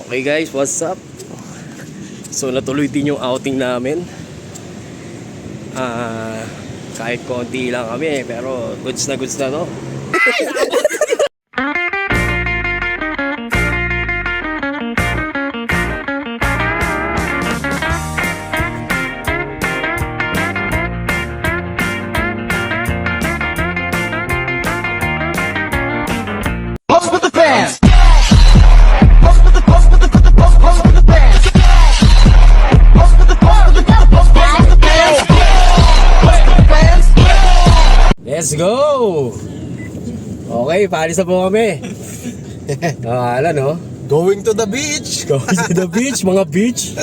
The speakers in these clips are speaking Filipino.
Okay guys, what's up? So natuloy din yung outing namin. Kahit konti lang kami pero goods na no? Let's go! Okay, paalis na po kami. Alam no? Going to the beach! Going to the beach, mga beach.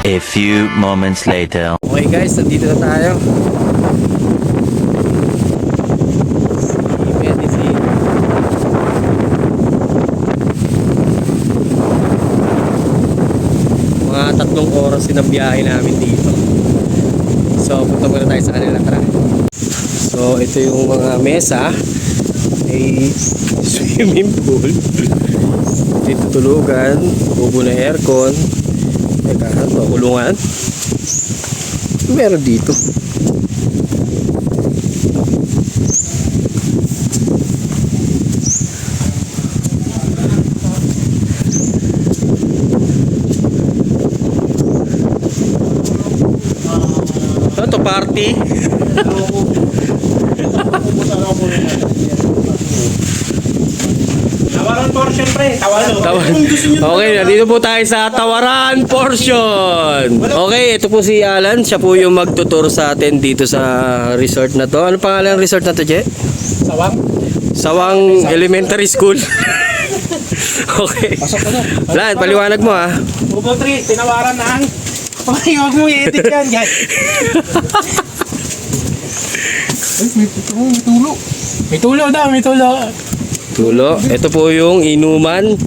A few moments later. Okay guys, nandito na tayo. Medicine. Mga 3 oras din ang biyahe namin dito. So, punta muna tayo sa kanila, tara. So, ito yung mga mesa. May swimming pool. Dito tulugan. Bubo na aircon. Teka, ito, kulungan. Meron dito. Ano to, party? Tawaran portion pre, tawaran. Okay, nandito po tayo sa Tawaran portion. Okay, ito po si Alan. Siya po yung magtuturo sa atin dito sa resort na to. Ano pangalan ng resort na to, Je? Sawang? Sawang Elementary School. Okay. Lan, paliwanag mo ha. Ubo 3, tinawaran ng... Okay, huwag mo i-edit yan, guys. Ay, may tulo. May tulo daw, may tulo. Tulo. Ito po yung inuman.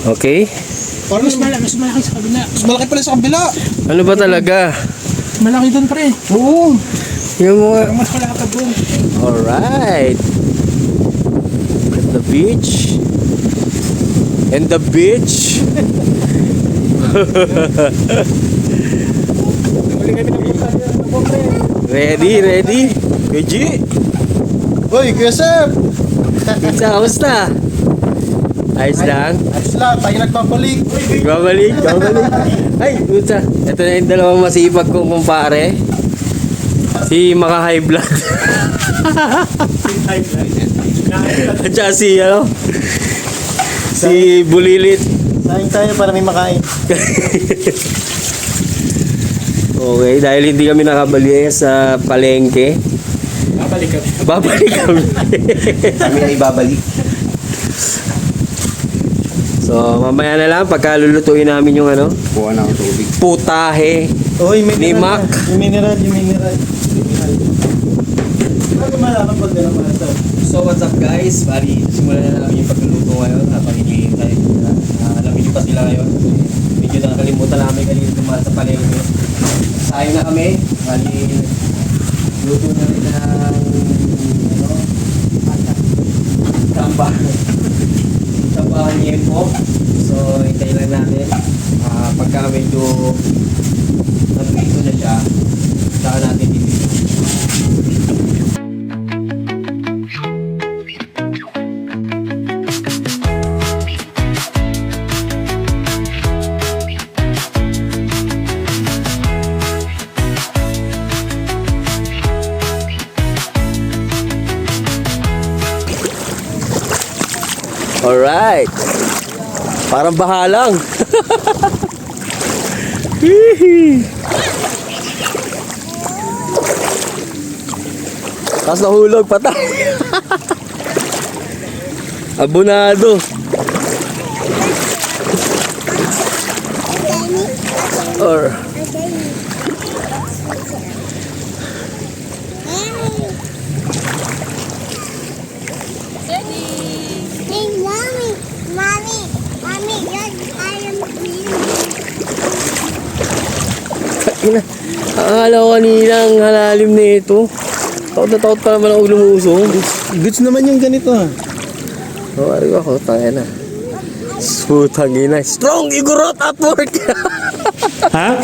Okay. Parang mas malaki sa kabila. Mas malaki pala sa kabila. Ano ba talaga? Malaki doon pre. Oo. Yung mga... Mas malaki pa doon. Alright. At the beach. And the beach. Ready? Kuji? Uy, Kuya Seb! Kamusta? Ayos lang? Ayos lang, tayo nagbabalik. Babalik. Ay, puta. Ito na yung dalawang masipag kong kumpare. Si Maka High Blood. At saka si Bulilit. Saing tayo para may makain. Okay, dahil hindi kami nakabali sa palengke. Babalik kami. Kami ay babalik. So, mamaya na lang pagka lulutuin namin yung ano, Kuha na ang tubig. putahe Uy, may ni Mac. Yung mineral. Ano malaman pag gano'n mga ito? So, what's up guys? Bali, simulan na namin yung pagluluto ngayon habang hinihintay. Alamin pa sila ngayon. Medyo nakalimutan namin kanina dumaan sa palengke. Sayang na kami. Bali, luto na rin ng tambahan niya po. So, hintayin lang natin. Pagka medyo nagprito na siya, saka natin dito. Alright. Parang bahalang. Tapos nahulog patay. Abunado. Or Hey, mommy, I am ina. Akala ko kanina ang halalim na ito. Takot na takot pa naman ako lumusong. Goods naman yung ganito ha. Mawari ko ako, tangin na. Putang ina. Strong igorot at work. Ha?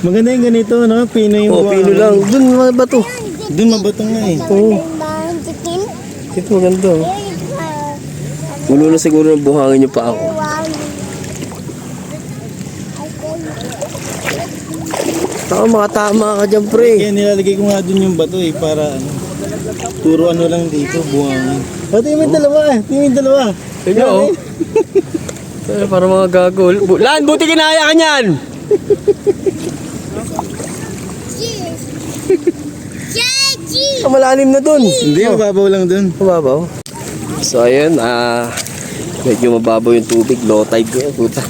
Maganda yung ganito, no? Pino yung Oh, pino lang. Dun mga bato. Doon mabatong nga eh. Oo. Ito maganda. Oh. Pulo na siguro ng buhangin niyo pa ako. Tama, makatama ka dyan, pre. Kaya nilalagay ko nga doon yung bato eh, para ano. Puro ano lang dito, buhangin. Pati yung dalawa eh. Yung dalawa. Tignan, oh. Para mga gago. Lan, buti kinaya ka niyan! Malalim na dun. Hindi, mababaw lang doon. Mababaw. So ayun, medyo mababaw yung tubig, low tide ko yan, puta.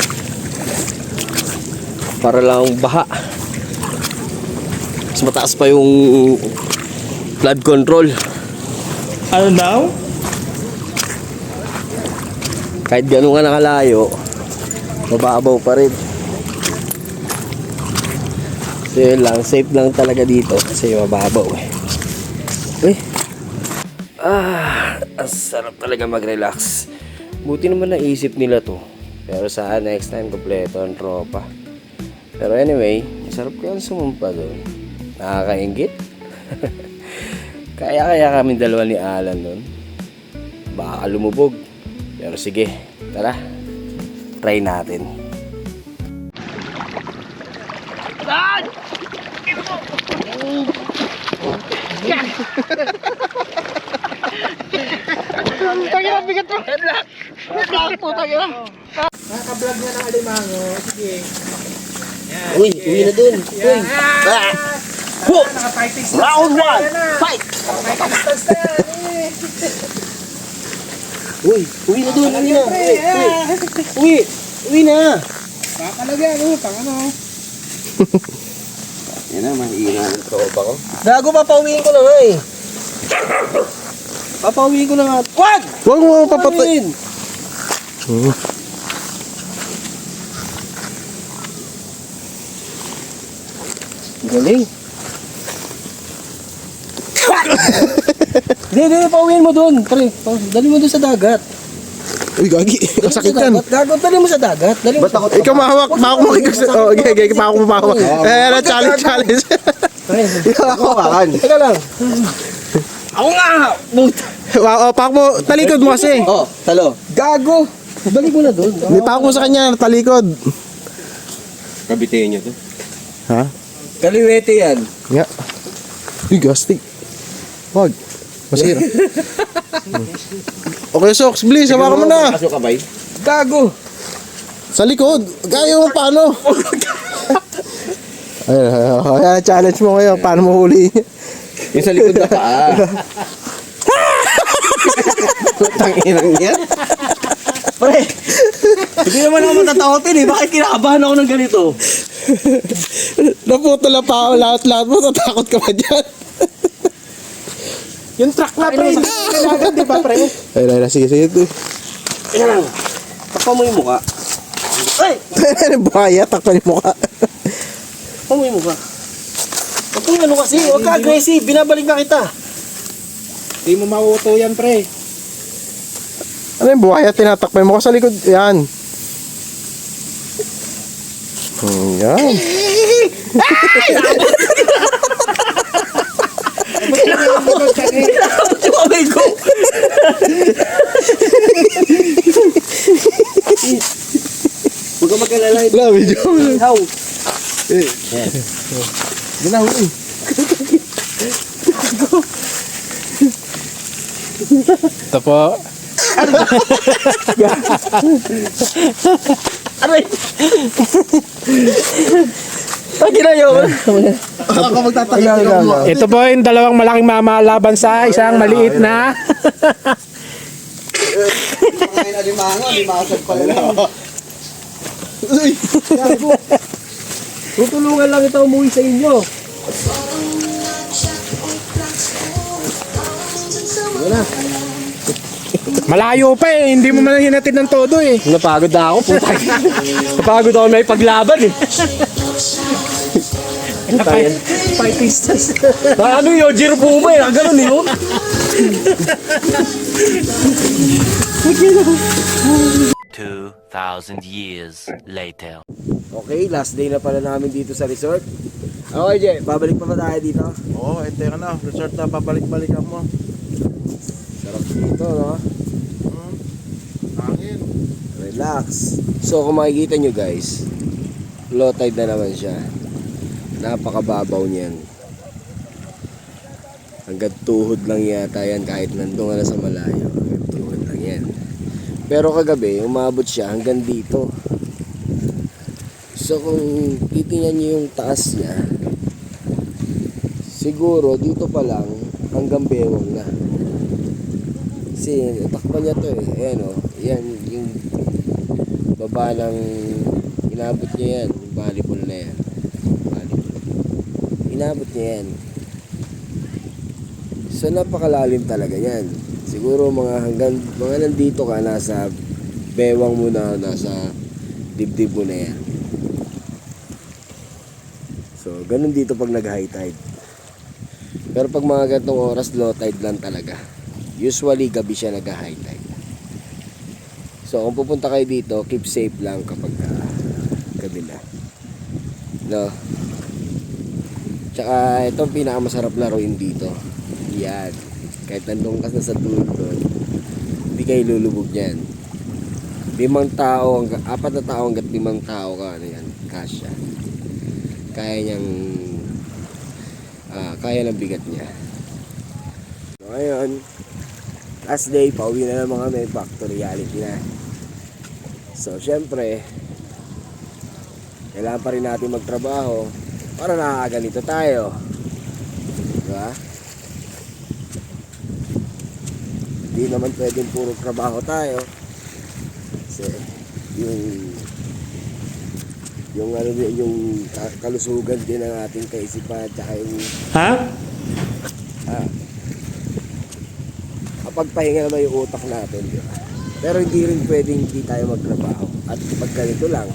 Para lang baha. Mas mataas pa yung flood control. Ano daw? Kahit ganun nga nakalayo, mababaw pa rin. So yun lang, safe lang talaga dito kasi mababaw eh. Uy. Ang sarap talaga mag-relax. Buti naman naisip nila to. Pero saan next time kompleto ang tropa. Pero anyway, masarap kaya sumumpa doon. Nakakaingit. Kaya kami dalawa ni Alan doon. Baka lumubog. Pero sige, tara. Try natin. Uy, uwi na dun. Uy. Round 1, fight! Uy, uwi na dun. Uwi na. Uwi na. Kakalagyan, pang ano. Yan na, mahina ng tropa ko. Gago, papauwiin ko na nga eh. Papauwiin ko na nga. Wag! Huwag mo papatay. Galing. Hindi, pauwiin mo doon. Pre, dali mo doon sa dagat. Uy, gagi. Kasakit yan. Gago, dali mo sa dagat. Dali mo. Ikaw mahawak. Baka ko makikita. Oh, okay. Baka ko mahawak. Challenge. Ikaw ako hawakan. Teka lang. Ako nga! Puta. Pak mo. Talikod mo kasi. Oh, talo. Gago. Balik mo na doon. May pak mo sa kanya. Talikod. Kabitayin niyo to. Ha? Kaliwete yan. Nga. Uy, gastig. Wag. Masira. Okay, Sox. Please, hawakan mo na. Pasok ka ba? Gago. Sa likod. Kaya mo paano? Ayan, challenge mo ngayon. Paano mo huli? Yung sa likod na paa. Tanginang yan. Pre, hindi naman ako matatakotin eh. Bakit kinakabahan ako ng ganito? Naputol na pa ako lahat mo. Tatakot ka ba dyan? Yung truck na, pre. Kailangan, di ba, pre? Ay, sige. Ina lang. Takpa mo yung mukha. Ay! Buhaya, takpan yung mukha. Takpa mo yung mukha. Huwag kang ano kasi. Huwag ka aggressive. Binabalik na kita. Di mo mauto yan, pre. Ano yung buhaya, tinatakpan mo ka sa likod. Yan. Yan. Tinakot yung kamay ko. Huwag ka mag-alala. Wala, medyo. How? Ganaw, eh. Ito po. Aray! Pag ginayo ko. Ako magtatagal mo. Ito po yung dalawang malaking mama laban sa isang maliit na Ngayon alimango, limasag pala lang. Uy! Gago. Tutulungan lang ito umuwi sa inyo. Wala. Malayo pa eh, hindi mo man hinatid ng todo eh. Napagod na ako, puta. Napagod ako may paglaban eh. Fighting stars. Ano yun, Jiro Puma eh, ganun eh. Oh. 2,000 years later. Okay, last day na pala namin dito sa resort. Okay, Jay, babalik pa ba tayo dito? Oo, ito yung resort na pabalik-balikan mo. Sarap dito, no? Hangin. Relax. So, kung makikita nyo guys, low tide na naman siya. Napakababaw niyan. Hanggang tuhod lang yata yan kahit nandun ka na sa malayo. Hanggang tuhod lang yan. Pero kagabi, umabot siya hanggang dito. So, kung titingnan nyo yung taas niya, siguro dito pa lang hanggang bewang na. Kasi takpan niya to eh. Ayan o. Yan yung baba ng inabot niya yan. Yung volleyball na yan. Volleyball. Inabot niya yan. So napakalalim talaga yan. Siguro mga nandito ka, nasa bewang mo na, nasa dibdib mo na yan. So ganun dito pag nag-high tide. Pero pag mga ganitong oras, low tide lang talaga. Usually gabi siya nag-high tide. So kung pupunta kayo dito, keep safe lang kapag gabi na. No? Tsaka itong pinakamasarap laruin dito. Yan. Kahit nandun ka na sa dulo doon, hindi kayo lulubog yan. 5 tao, 4 na tao hanggat 5 tao ka, ano yan, kasya. Kaya niyang kaya ng bigat niya. So ngayon, last day, pauwi na naman kami, back to reality na. So syempre, kailangan pa rin natin magtrabaho para nakakaganito tayo. Diba? Hindi naman pwedeng puro trabaho tayo. Kasi yung ano din, yung kalusugan din ng ating kaisipan, tsaka yung kapagpahinga naman yung utak natin, di ba? Pero hindi rin pwedeng hindi tayo magtrabaho. At pag ganito lang,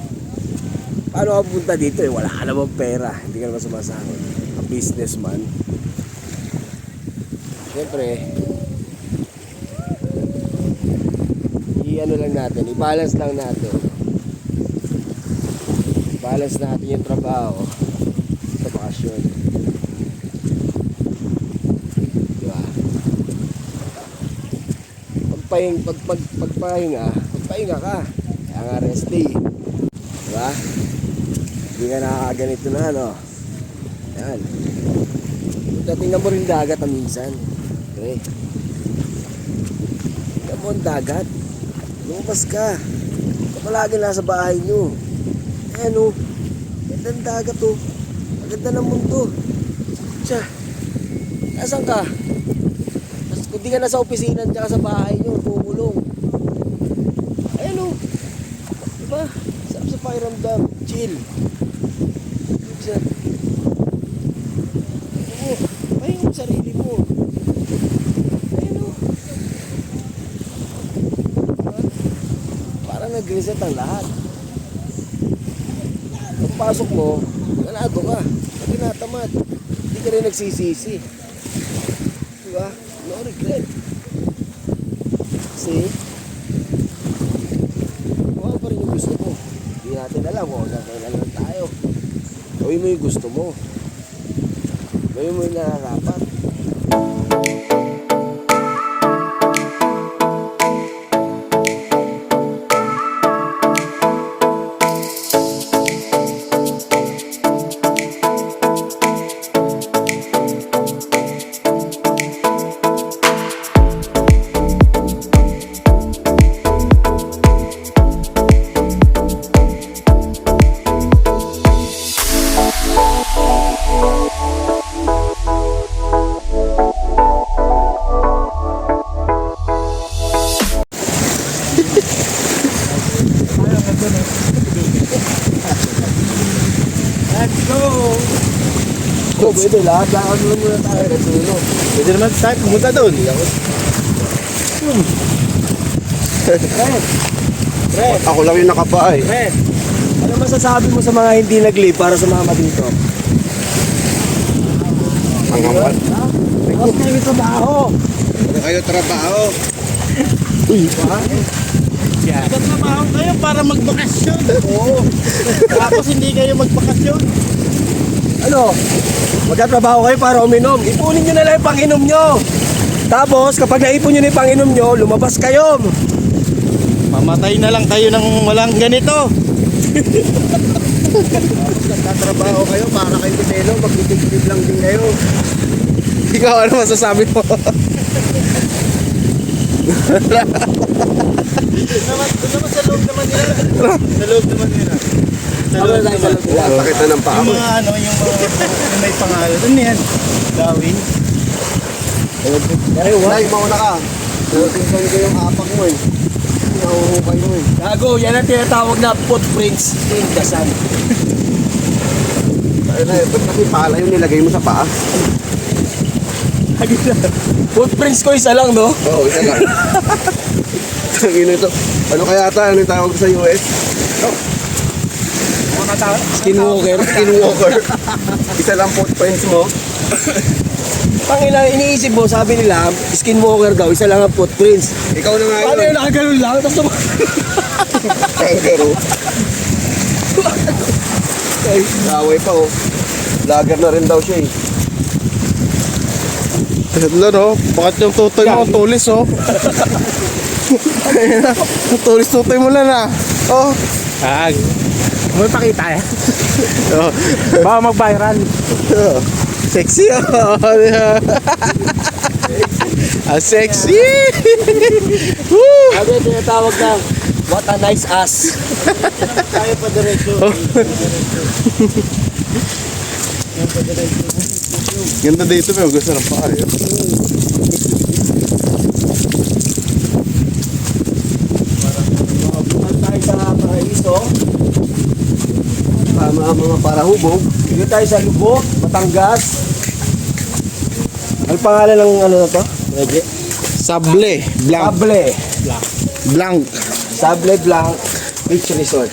paano ka pupunta dito eh? Wala ka namang pera, hindi ka naman sumasahod. A businessman. Siyempre, i-ano lang natin, i-balance lang natin. I-balance natin yung trabaho sa bakasyon. Diba? Pagpahinga ka. Kaya nga rest day. Diba? Hindi ka nakakaganito na, no? Yan. Tingnan mo rin dagat na minsan. Okay. Tingnan mo ang dagat. Lumabas ka. Palagi nasa bahay nyo. Ayan o. Ganda ng dagat o. Ang ganda ng mundo. Tiya. Nasaan ka? Kung di ka nasa opisina tsaka sa bahay nyo, tumulong. Ayan o. Diba? Sarap sa pakiramdam. Chill. Tiya. Pahinga mo sarili mo. Ayan o. Diba? Parang nag-reset ang lahat. Pagpasok mo, ganado ka. Tinatamad. Hindi ka rin nagsisisi. Diba? No regret. Kasi kuha pa rin yung gusto mo. Hindi natin alam kung hanggang kailan lang tayo. Gawin mo yung gusto mo. Gawin mo yung nakakapat. pwede. Lahat-lahat muna tayo. Natulog. Pwede naman tayo pumunta doon. Fred, Ako lang yung nakapa eh. Fred, ano masasabi mo sa mga hindi nag-leave para sumama dito? Ang hamal. Mas may trabaho. Ano kayo trabaho? Magtatrabaho kayo para magbakasyon. Oo. Tapos hindi kayo magbakasyon. Ano? Magtatrabaho kayo para uminom. Ipunin nyo na lang yung pang-inom nyo. Tapos, kapag naipon nyo na yung pang-inom nyo, lumabas kayo. Mamatay na lang kayo ng walang ganito. Nagtatrabaho kayo para kay Pinelo, magtitip lang din kayo. Ikaw, ano masasabi mo? Naman sa loob naman nila. Sa loob naman nila. Sa loob naman. Sakit na ng paa Yung ko. mga ano, yung may pangalan. Ano yan? Dawin. Nay, mauna ka. Pinsan ko yung apak mo eh. Nahuhukay mo eh. Gago, yan ang tinatawag na footprints in the sun. Ay, Nay, ba't kasi pala yung nilagay mo sa paa? Footprints ko isa lang, no? Oo, isa lang. Tangina ito. Ano kaya ata? Ano yung tawag sa US? Skinwalker. Skinwalker. Isa lang footprints mo. Pangina, iniisip mo, sabi nila, skinwalker daw, isa lang ang footprints. Ikaw na nga Paano yun. yung nakaganon lang? Tapos Kangaroo. Laway pa oh. Vlogger na rin daw siya eh. Hello no? Bakit yung tutoy mo tulis oh? Tulis-tutoy mo lang ah. Oh. May pakita eh. Baka mag-viral. Sexy oh. Ah, sexy. Sabi yung tinatawag na, what a nice ass. Tayo pa diretso. Ganda dito may gusto ng paa eh. Punta tayo sa Paraiso. Tama ang mga parahubog. Dito tayo sa Lubok, Batangas. Ang pangalan ng ano na to? Medyo? Sable. Blanc. Sable. Blanc. Sable Blanc Beach Resort.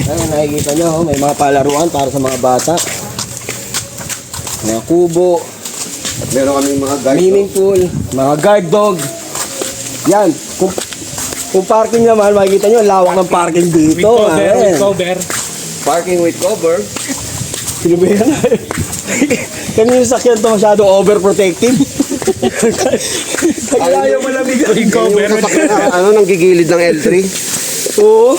Ayan, nakikita nyo, may mga palaruan para sa mga bata. Mga kubo, At meron kaming mga guys. swimming pool, mga guard dog. Yan, kung parking naman, makikita nyo, lawak ng parking dito. Ayan. Parking with cover. Sino ba yan? Kanina yung sakyan to masyado overprotective. Kaya ayaw malamig ang cover. Yung sasakyan na, ano, nang gigilid ng L3. Oo.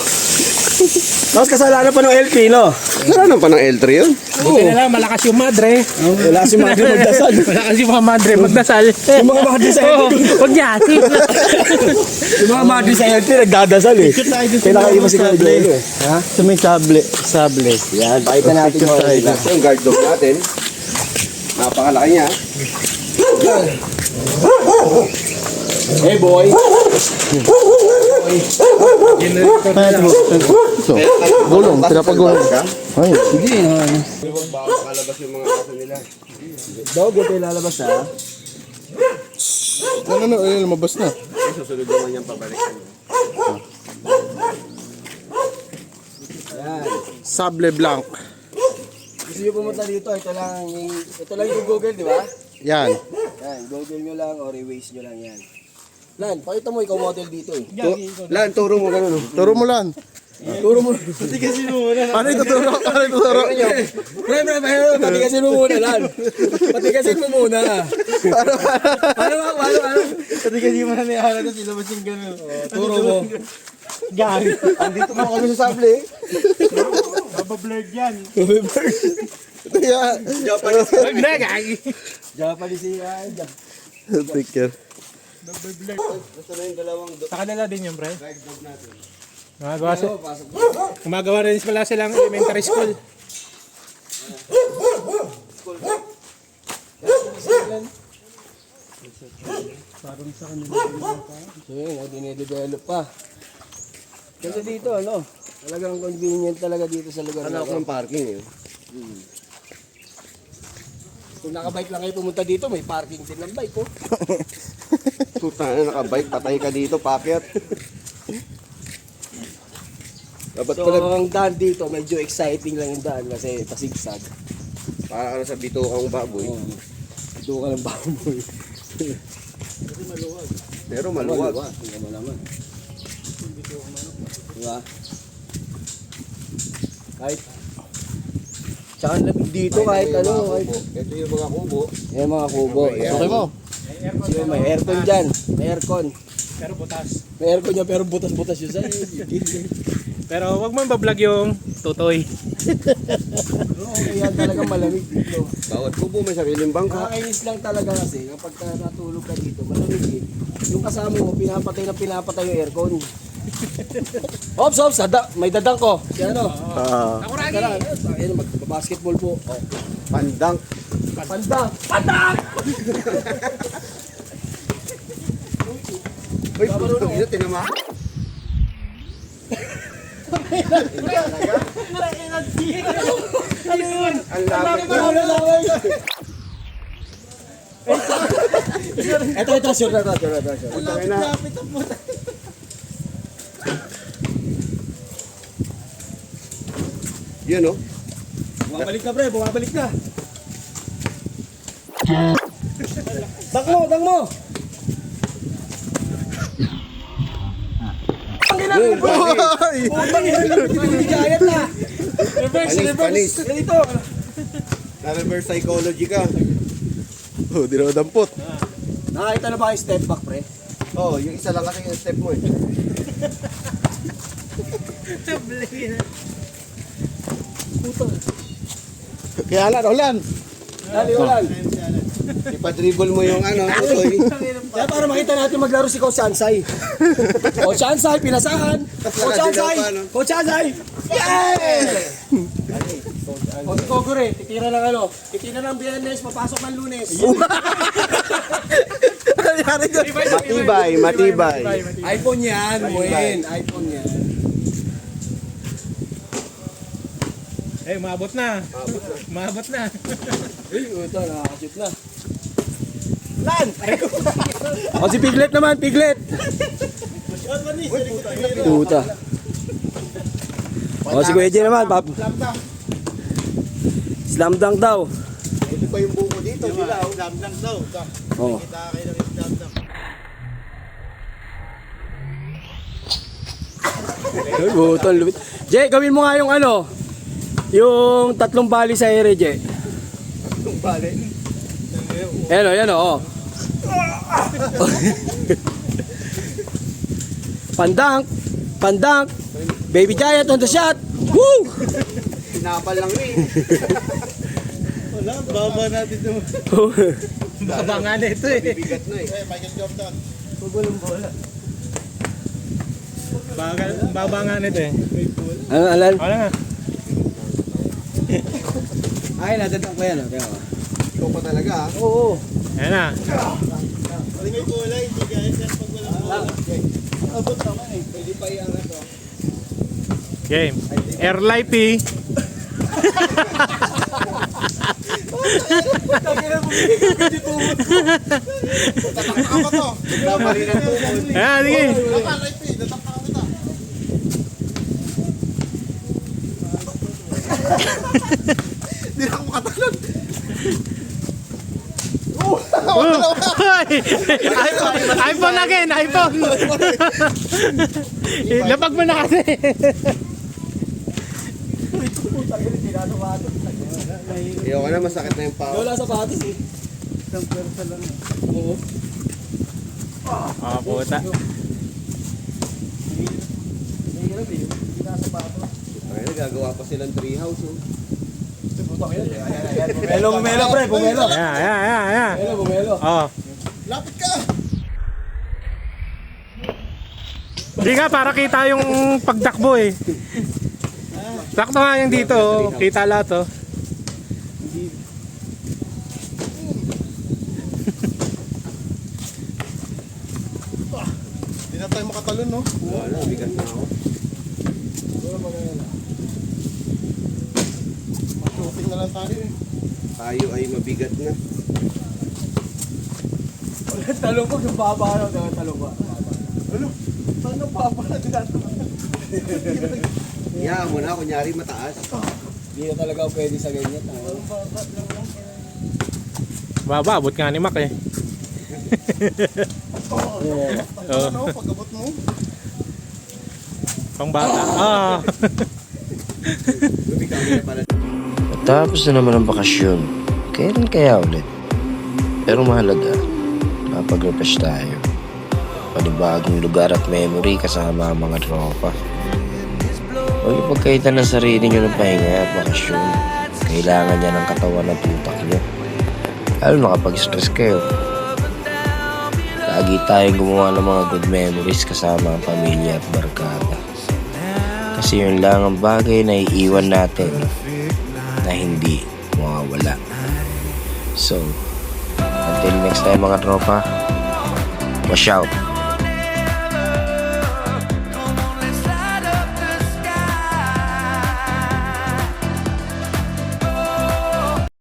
Tapos kasalanan pa ng LP, no? Kasalanan pa ng L3 yun. Oo. Wala, malakas yung madre. Wala si Madre magdasal. Malakas yung mga madre magdasal. Yung mga Madre sa LP. Huwag yan. Yung mga Madre sa LP nagdadasal eh. Kaya nakaiba si Kuya Joel eh. Ha? Sa may sable. Sable. Yan, pakita natin yung mga sila. Ito yung guard dog natin. Napakalaki niya. Hey boy. Gulong, pinapagulong. Ay, Sige, Huwag bawal kalabas yung mga aso nila. dog, ito yung lalabas ha. ano, lumabas na. Susunod naman yung pabalik. Yan. Sable Blanc. Gusto nyo pumunta dito, ito lang yung Google, di ba? Yan. Yan, Google nyo lang or i-waste nyo lang yan. Lan, pakita mo ikaw model dito eh. Lan, turo mo gano'n. Turo mo lang. Turo mo. Ano ituturo? Ano ituturo? Pre, patigasin mo muna, Lan. Patigasin mo muna. Paano? Kasi kasi mo na nihala na sila mas yung gano'n. Turo mo. Andito mo kami sa sable. Mabablurred yan. Huwag na, gagi. Japanese yan. Take care. Gusto na yung dalawang Sa kanila din yung pre. guard dog natin. Gumagawa rin pala silang elementary school. So yun, dinidevelop pa. Kasi dito, ano, talagang convenient talaga dito sa lugar Ano ako na ng parking eh. Kung nakabike lang kayo pumunta dito, may parking din ng bike, oh. Puta na, nakabike, patay ka dito, pakyat. Dapat So, pala, ang daan dito, medyo exciting lang yung daan kasi pasigsag. para ka na sa bitokang baboy. Doon ka ng baboy. Pero maluwag. Tingnan mo naman. Diba? Kahit tsaka ang lamig dito kahit Ito yung ano. mga Kahit, kubo. Ito yung mga kubo. yan mga kubo. Okay mo? Sino may aircon dyan? May aircon. Pero butas. May aircon niya pero butas-butas yun sa'yo. Pero wag mo ibablog yung tutoy. Oo, kaya talagang malamig dito. Bawat kubo may sariling bangka. Nakakainis lang talaga kasi kapag natulog ka dito, malamig eh. Yung kasama mo, pinapatay yung aircon. Ops, may dadang ko. Si ano? Ako Ragi! Tara, ayun, magbasketball po. Oh. Pandang. Pandang! Pandang! Uy, puto ito, tinama. Ano yun? Ang lapit na. Ito, sure na. Putangin na. Yun, oh. Bumabalik na pre, bumabalik na. Dang mo! Ang ina mo bro! Putang ina mo, binigayat na! Panis. Ganito! Na-reverse psychology ka. Oh, di na madampot. Nakakita na ba kayo step back pre? Oh, yung isa lang kasi yung step mo eh. Kaya lang, Roland. Dali ulan. Ipa-dribble mo yung ano, tutoy. Kaya para makita natin maglaro si Coach Ansay. Coach Ansay, pinasahan. Coach Ansay! Coach Ansay! Yay! O si Kogure, titira ng ano, titira ng Biyernes, papasok ng Lunes. Matibay. iPhone yan, Moen. iPhone yan. Eh, maabot na. Maabot na. Uy, ito, nakakashoot na. Lan! O si Piglet naman, Piglet! Puta. O si Kuya J naman, pap. Slam dunk daw. Ito pa yung buko dito, dilaw. Damdam daw. Oh. Kita kayo ng damdam. Ay, butol, lupit. Jay, gawin mo nga yung ano, yung tatlong bali sa ere, Jay. Yung bali. Yan o. Pandang. Baby Giant on the shot. Woo! Pinapal lang rin. Wala, baba natin ito. Baba nga na ito eh. Bigat na eh. Michael Jordan. Baba nga na ito eh. Ano, Alan? Wala nga. Ay, nadadang ko yan. Okay, Ikaw pa talaga ah. Oo. Ayan na. Aling may kulay, hindi guys. Pag walang kulay. Abot naman eh. Pwede pa iangat to. Game. Airlight eh. Tatakpa ka to. Nabali ng tukod. Ayan, sige. Aling P, tatakpa ka kita. Hindi na ako makatalon. Hoy! iPhone again, iPhone. Lapag mo na kasi. Ayoko na, masakit na yung pao. Wala sa patis eh. Isang pwersa lang. Oo. Ah, puta. Mahirap eh. Hindi nasa patos. Ay, nagagawa pa silang treehouse oh. Bumelo pre, bumelo. Ayan. Bumelo. Oh. Lapit ka. Hindi nga, para kita yung pagtakbo eh. Sakto nga yung dito, oh. Kita lahat oh. Hindi na tayo makatalon, no? Wala, bigat na ako. Shooting na lang tayo eh. Tayo ay mabigat na. Talong ko, yung baba na, talong ba? Ano? Paano baba na dito? Iyahan mo na, kunyari mataas. Hindi na talaga pwede sa ganyan. Baba, abot nga ni Mac eh. Ano, pag-abot mo? Pang bata. Ah. Lumikaw na pala. Tapos na naman ang bakasyon. Kailan kaya ulit? Pero mahalaga, mapag-refresh tayo. Panibagong lugar at memory kasama ang mga tropa. Huwag ipagkaitan ng sarili nyo ng pahinga at bakasyon. Kailangan niya ng katawan at utak nyo. Lalo na kapag stress kayo. Lagi tayong gumawa ng mga good memories kasama ang pamilya at barkada. Kasi yun lang ang bagay na iiwan natin na hindi mawawala. So, until next time mga tropa, watch out!